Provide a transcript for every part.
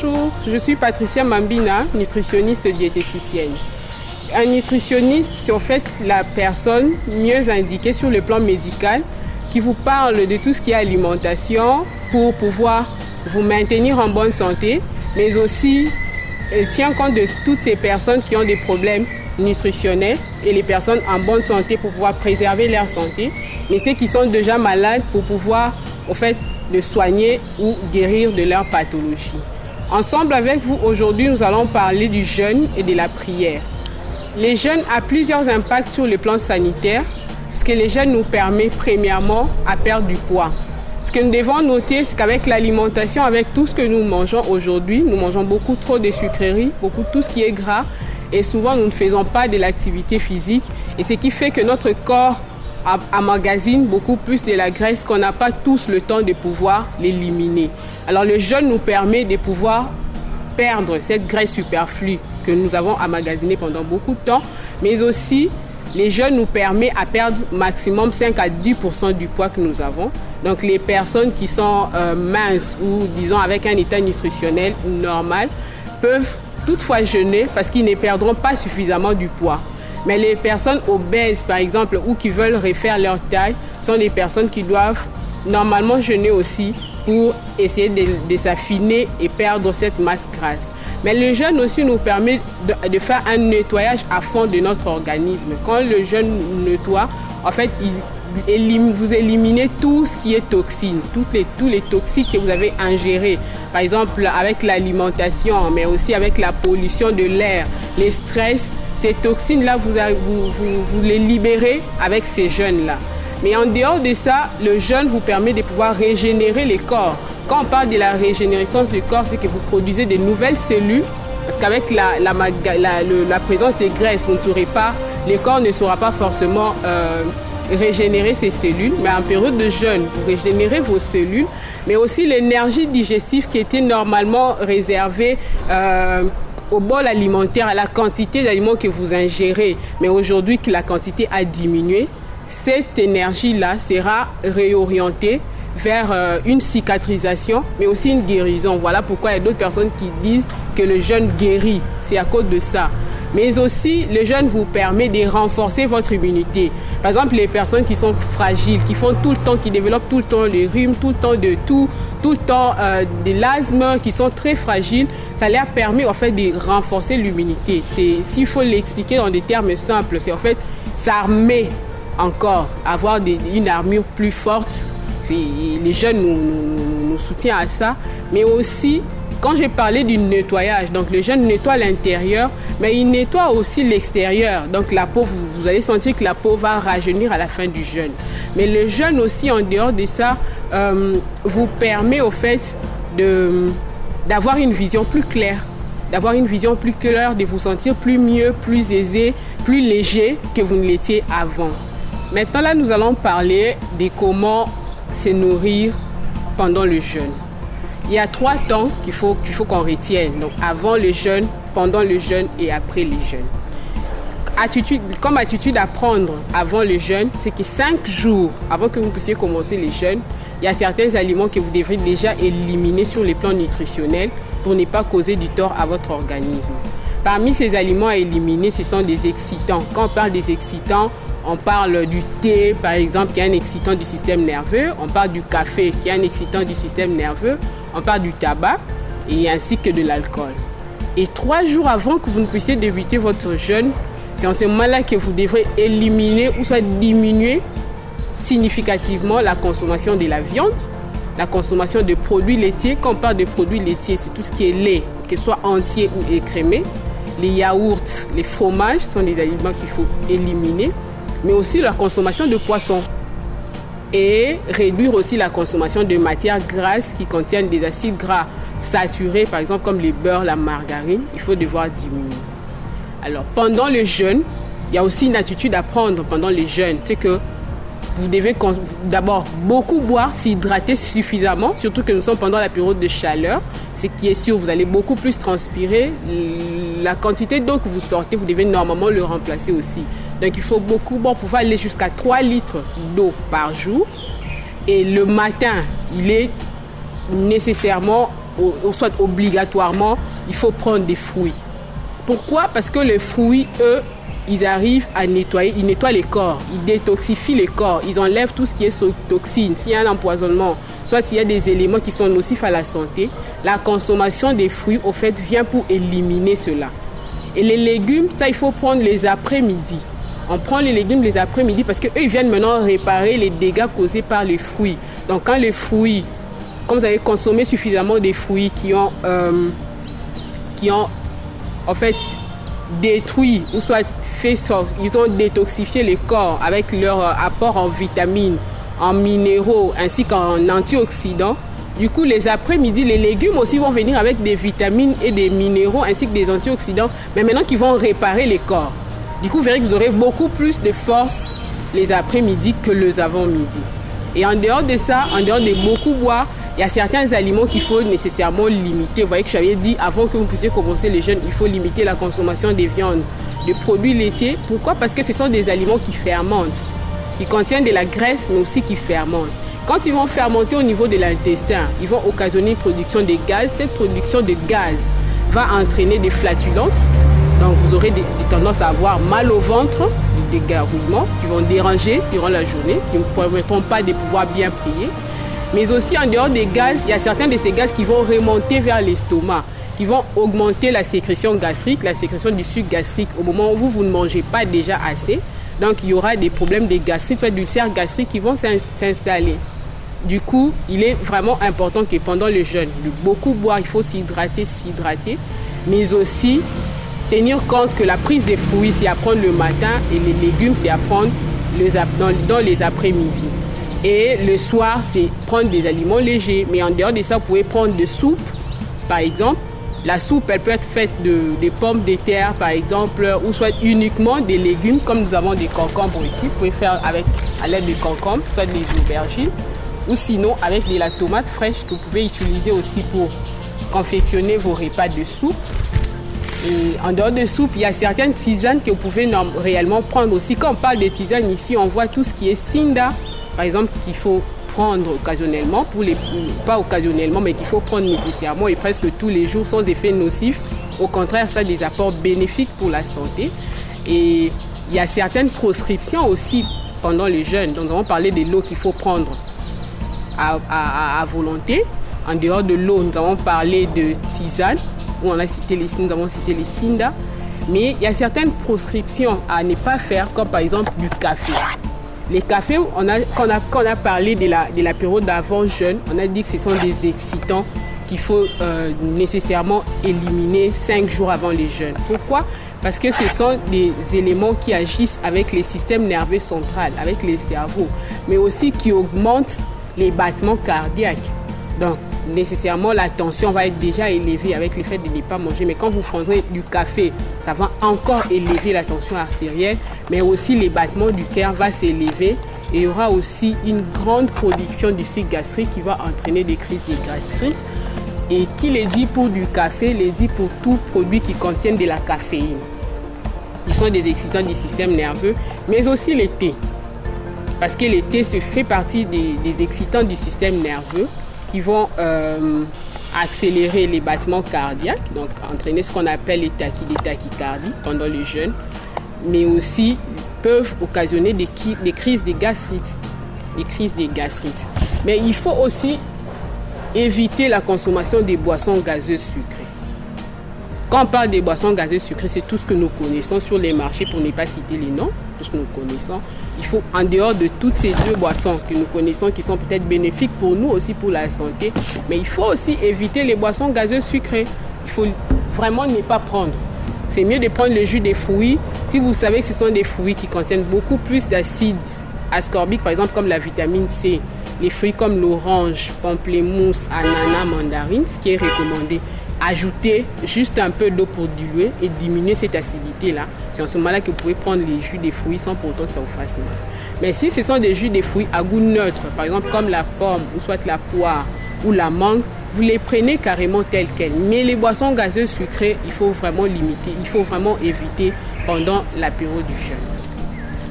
Bonjour, je suis Patricia Mambina, nutritionniste diététicienne. Un nutritionniste, c'est en fait la personne mieux indiquée sur le plan médical qui vous parle de tout ce qui est alimentation pour pouvoir vous maintenir en bonne santé, mais aussi elle tient compte de toutes ces personnes qui ont des problèmes nutritionnels et les personnes en bonne santé pour pouvoir préserver leur santé, mais ceux qui sont déjà malades pour pouvoir en fait de soigner ou guérir de leur pathologie. Ensemble avec vous aujourd'hui, nous allons parler du jeûne et de la prière. Les jeûnes ont plusieurs impacts sur le plan sanitaire, parce que les jeûnes nous permettent premièrement à perdre du poids. Ce que nous devons noter, c'est qu'avec l'alimentation, avec tout ce que nous mangeons aujourd'hui, nous mangeons beaucoup trop de sucreries, beaucoup de tout ce qui est gras, et souvent nous ne faisons pas de l'activité physique, et ce qui fait que notre corps emmagasine beaucoup plus de la graisse qu'on n'a pas tous le temps de pouvoir l'éliminer. Alors le jeûne nous permet de pouvoir perdre cette graisse superflue que nous avons emmagasinée pendant beaucoup de temps, mais aussi les jeûnes nous permettent à perdre maximum 5 à 10% du poids que nous avons. Donc les personnes qui sont minces ou disons avec un état nutritionnel normal peuvent toutefois jeûner parce qu'ils ne perdront pas suffisamment du poids. Mais les personnes obèses, par exemple, ou qui veulent refaire leur taille, sont des personnes qui doivent normalement jeûner aussi pour essayer de s'affiner et perdre cette masse grasse. Mais le jeûne aussi nous permet de faire un nettoyage à fond de notre organisme. Quand le jeûne nettoie, en fait, vous éliminez tout ce qui est toxine, tous les toxiques que vous avez ingérés. Par exemple, avec l'alimentation, mais aussi avec la pollution de l'air, les stress. Ces toxines-là, vous les libérez avec ces jeûnes-là. Mais en dehors de ça, le jeûne vous permet de pouvoir régénérer les corps. Quand on parle de la régénérescence du corps, c'est que vous produisez de nouvelles cellules. Parce qu'avec la présence des graisses, vous ne saurez pas, le corps ne saura pas forcément régénérer ces cellules. Mais en période de jeûne, vous régénérez vos cellules. Mais aussi l'énergie digestive qui était normalement réservée au bol alimentaire, à la quantité d'aliments que vous ingérez, mais aujourd'hui que la quantité a diminué, cette énergie-là sera réorientée vers une cicatrisation, mais aussi une guérison. Voilà pourquoi il y a d'autres personnes qui disent que le jeûne guérit. C'est à cause de ça. Mais aussi, le jeûne vous permet de renforcer votre immunité. Par exemple, les personnes qui sont fragiles, qui font tout le temps, qui développent tout le temps le rhume, tout le temps tout le temps de l'asthme, qui sont très fragiles, ça leur permet en fait de renforcer l'immunité. S'il faut l'expliquer dans des termes simples, c'est en fait s'armer encore, avoir une armure plus forte. Les jeunes nous soutiennent à ça, mais aussi quand j'ai parlé du nettoyage, donc le jeûne nettoie l'intérieur, mais il nettoie aussi l'extérieur. Donc la peau, vous allez sentir que la peau va rajeunir à la fin du jeûne. Mais le jeûne aussi, en dehors de ça, vous permet au fait d'avoir une vision plus claire. De vous sentir plus mieux, plus aisé, plus léger que vous ne l'étiez avant. Maintenant là, nous allons parler de comment se nourrir pendant le jeûne. Il y a 3 temps qu'il faut qu'on retienne. Donc avant le jeûne, pendant le jeûne et après le jeûne. Comme attitude à prendre avant le jeûne, c'est que 5 jours avant que vous puissiez commencer le jeûne, il y a certains aliments que vous devrez déjà éliminer sur le plan nutritionnel pour ne pas causer du tort à votre organisme. Parmi ces aliments à éliminer, ce sont des excitants. Quand on parle des excitants, on parle du thé, par exemple, qui est un excitant du système nerveux. On parle du café, qui est un excitant du système nerveux. On parle du tabac et ainsi que de l'alcool. Et 3 jours avant que vous ne puissiez débuter votre jeûne, c'est en ce moment-là que vous devrez éliminer ou soit diminuer significativement la consommation de la viande, la consommation de produits laitiers. Quand on parle de produits laitiers, c'est tout ce qui est lait, que ce soit entier ou écrémé. Les yaourts, les fromages sont des aliments qu'il faut éliminer, mais aussi la consommation de poissons. Et réduire aussi la consommation de matières grasses qui contiennent des acides gras saturés, par exemple comme le beurre, la margarine, il faut devoir diminuer. Alors pendant le jeûne, il y a aussi une attitude à prendre pendant le jeûne, c'est que vous devez d'abord beaucoup boire, s'hydrater suffisamment, surtout que nous sommes pendant la période de chaleur. Ce qui est sûr, vous allez beaucoup plus transpirer. La quantité d'eau que vous sortez, vous devez normalement le remplacer aussi. Donc il faut beaucoup boire pour pouvoir aller jusqu'à 3 litres d'eau par jour. Et le matin, il est nécessairement soit obligatoirement, il faut prendre des fruits. Pourquoi? Parce que les fruits, eux, ils arrivent à nettoyer, ils nettoient les corps, ils détoxifient les corps, ils enlèvent tout ce qui est toxine. S'il y a un empoisonnement, soit il y a des éléments qui sont nocifs à la santé, la consommation des fruits, au fait, vient pour éliminer cela. Et les légumes, ça, il faut prendre les après-midi. On prend les légumes les après-midi parce qu'eux, ils viennent maintenant réparer les dégâts causés par les fruits. Donc, quand les fruits, comme vous avez consommé suffisamment des fruits qui ont en fait, détruit ou soit ils ont détoxifié les corps avec leur apport en vitamines, en minéraux ainsi qu'en antioxydants. Du coup, les après-midi, les légumes aussi vont venir avec des vitamines et des minéraux ainsi que des antioxydants, mais maintenant qu'ils vont réparer les corps. Du coup, vous verrez que vous aurez beaucoup plus de force les après-midi que les avant-midi. Et en dehors de ça, en dehors de beaucoup boire, il y a certains aliments qu'il faut nécessairement limiter. Vous voyez que j'avais dit, avant que vous puissiez commencer les jeûnes, il faut limiter la consommation des viandes, des produits laitiers. Pourquoi? Parce que ce sont des aliments qui fermentent, qui contiennent de la graisse, mais aussi qui fermentent. Quand ils vont fermenter au niveau de l'intestin, ils vont occasionner une production de gaz. Cette production de gaz va entraîner des flatulences. Donc, vous aurez des tendances à avoir mal au ventre, des gargouillements qui vont déranger durant la journée, qui ne permettront pas de pouvoir bien prier. Mais aussi, en dehors des gaz, il y a certains de ces gaz qui vont remonter vers l'estomac, qui vont augmenter la sécrétion gastrique, la sécrétion du sucre gastrique au moment où vous ne mangez pas déjà assez. Donc, il y aura des problèmes de gastrite, d'ulcères gastriques qui vont s'installer. Du coup, il est vraiment important que pendant le jeûne, de beaucoup boire, il faut s'hydrater, mais aussi tenir compte que la prise des fruits, c'est à prendre le matin et les légumes, c'est à prendre dans les après-midi. Et le soir, c'est prendre des aliments légers. Mais en dehors de ça, vous pouvez prendre de soupe, par exemple. La soupe, elle peut être faite de pommes de terre, par exemple, ou soit uniquement des légumes, comme nous avons des concombres ici. Vous pouvez faire à l'aide de concombres, soit des aubergines, ou sinon avec de la tomate fraîche que vous pouvez utiliser aussi pour confectionner vos repas de soupe. Et en dehors de soupe, il y a certaines tisanes que vous pouvez réellement prendre aussi. Quand on parle de tisanes ici, on voit tout ce qui est Sinda, par exemple, qu'il faut prendre occasionnellement, pas occasionnellement, mais qu'il faut prendre nécessairement et presque tous les jours sans effet nocif. Au contraire, ça a des apports bénéfiques pour la santé. Et il y a certaines proscriptions aussi pendant le jeûne. Donc, nous avons parlé de l'eau qu'il faut prendre à volonté. En dehors de l'eau, nous avons parlé de tisane, où nous avons cité les Sinda. Mais il y a certaines proscriptions à ne pas faire, comme par exemple du café. Les cafés, quand on a parlé de la période d'avant-jeûne, on a dit que ce sont des excitants qu'il faut nécessairement éliminer 5 jours avant les jeûnes. Pourquoi? Parce que ce sont des éléments qui agissent avec les systèmes nerveux central, avec les cerveaux, mais aussi qui augmentent les battements cardiaques. Donc, nécessairement, la tension va être déjà élevée avec le fait de ne pas manger. Mais quand vous prendrez du café, ça va encore élever la tension artérielle, mais aussi les battements du cœur vont s'élever. Et il y aura aussi une grande production du sucre gastrique qui va entraîner des crises de gastrite. Et qui les dit pour du café, les dit pour tout produit qui contient de la caféine. Ils sont des excitants du système nerveux, mais aussi les thés. Parce que les thés fait partie des excitants du système nerveux qui vont accélérer les battements cardiaques, donc entraîner ce qu'on appelle les tachycardies pendant le jeûne, mais aussi peuvent occasionner des crises de gastrite. Mais il faut aussi éviter la consommation des boissons gazeuses sucrées. Quand on parle des boissons gazeuses sucrées, c'est tout ce que nous connaissons sur les marchés, pour ne pas citer les noms, tout ce que nous connaissons. Il faut, en dehors de toutes ces deux boissons que nous connaissons, qui sont peut-être bénéfiques pour nous aussi, pour la santé, mais il faut aussi éviter les boissons gazeuses sucrées. Il faut vraiment ne pas prendre. C'est mieux de prendre le jus des fruits. Si vous savez que ce sont des fruits qui contiennent beaucoup plus d'acide ascorbique, par exemple comme la vitamine C, les fruits comme l'orange, pamplemousse, ananas, mandarine, ce qui est recommandé. Ajouter juste un peu d'eau pour diluer et diminuer cette acidité-là. C'est en ce moment-là que vous pouvez prendre les jus des fruits sans pour autant que ça vous fasse mal. Mais si ce sont des jus des fruits à goût neutre, par exemple comme la pomme ou soit la poire ou la mangue, vous les prenez carrément telles quelles. Mais les boissons gazeuses sucrées, il faut vraiment limiter, il faut vraiment éviter pendant la période du jeûne.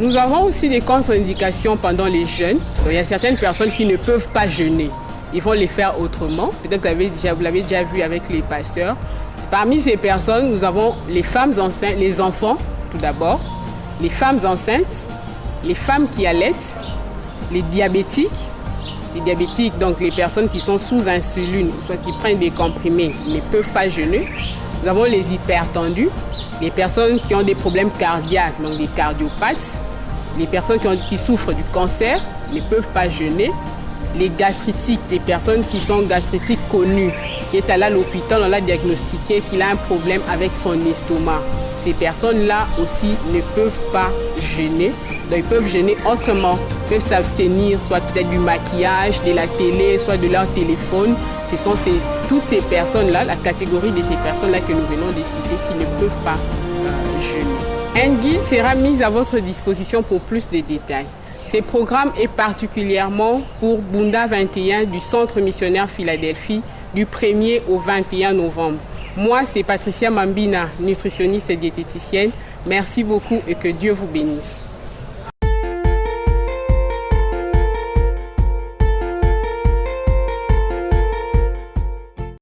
Nous avons aussi des contre-indications pendant les jeûnes. Donc, il y a certaines personnes qui ne peuvent pas jeûner. ils vont les faire autrement. Peut-être que vous l'avez déjà vu avec les pasteurs. Parmi ces personnes, nous avons les femmes enceintes, les enfants tout d'abord, les femmes enceintes, les femmes qui allaitent, les diabétiques, donc les personnes qui sont sous insuline, soit qui prennent des comprimés, ne peuvent pas jeûner. Nous avons les hypertendus, les personnes qui ont des problèmes cardiaques, donc des cardiopathes, les personnes qui souffrent du cancer ne peuvent pas jeûner, les gastritiques, les personnes qui sont gastritiques connues, qui est allée à l'hôpital, on l'a diagnostiqué qu'il a un problème avec son estomac. Ces personnes-là aussi ne peuvent pas jeûner. Donc ils peuvent jeûner autrement, peuvent s'abstenir, soit peut-être du maquillage, de la télé, soit de leur téléphone. Ce sont toutes ces personnes-là, la catégorie de ces personnes-là que nous venons de citer, qui ne peuvent pas jeûner. Un guide sera mis à votre disposition pour plus de détails. Ce programme est particulièrement pour Bunda 21 du Centre missionnaire Philadelphie du 1er au 21 novembre. Moi, c'est Patricia Mambina, nutritionniste et diététicienne. Merci beaucoup et que Dieu vous bénisse.